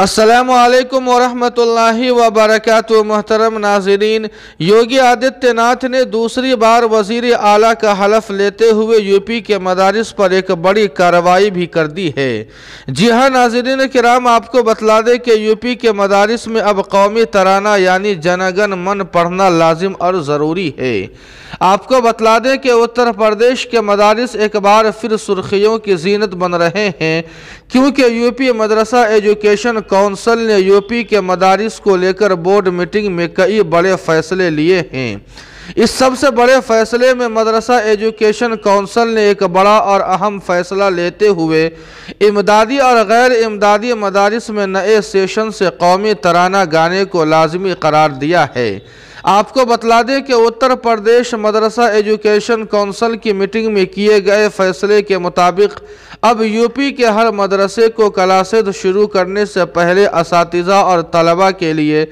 अस्सलामुअलैकुम वरहमतुल्लाहि वबरकातुहू। मोहतरम नाज़रीन, योगी आदित्यनाथ ने दूसरी बार वज़ीर आला का हलफ लेते हुए यूपी के मदारिस पर एक बड़ी कार्रवाई भी कर दी है। जी हाँ नाज़रीन किराम, आपको बतला दें कि यूपी के मदारिस में अब कौमी तराना यानी जनगण मन पढ़ना लाजिम और ज़रूरी है। आपको बतला दें कि उत्तर प्रदेश के मदारिस एक बार फिर सुर्खियों की जीनत बन रहे हैं, क्योंकि यूपी मदरसा एजुकेशन काउंसिल ने यूपी के मदारिस को लेकर बोर्ड मीटिंग में कई बड़े फैसले लिए हैं। इस सबसे बड़े फैसले में मदरसा एजुकेशन काउंसिल ने एक बड़ा और अहम फैसला लेते हुए इमदादी और गैर इमदादी मदारिस में नए सेशन से कौमी तराना गाने को लाजमी करार दिया है। आपको बतला दें कि उत्तर प्रदेश मदरसा एजुकेशन काउंसिल की मीटिंग में किए गए फैसले के मुताबिक अब यूपी के हर मदरसे को क्लासेज शुरू करने से पहले असातिज़ा और तलबा के लिए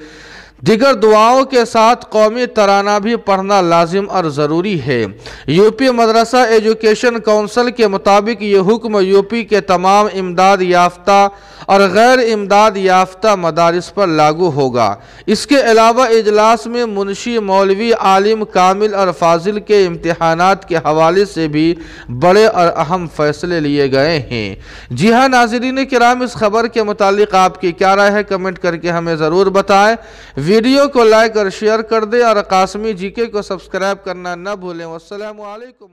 दिगर दुआओं के साथ कौमी तराना भी पढ़ना लाजिम और ज़रूरी है। यूपी मदरसा एजुकेशन काउंसिल के मुताबिक ये हुक्म यूपी के तमाम इमदाद याफ्ता और गैर इमदाद याफ्ता मदारिस पर लागू होगा। इसके अलावा इजलास में मुंशी, मौलवी, आलिम, कामिल और फाजिल के इम्तिहानात के हवाले से भी बड़े और अहम फैसले लिए गए हैं। जी हाँ नाज़रीन किराम, इस खबर के मुतालिक आपकी क्या राय है, कमेंट करके हमें ज़रूर बताएं। वीडियो को लाइक और शेयर कर दें और कासमी जीके को सब्सक्राइब करना न भूलें। वस्सलामु अलैकुम।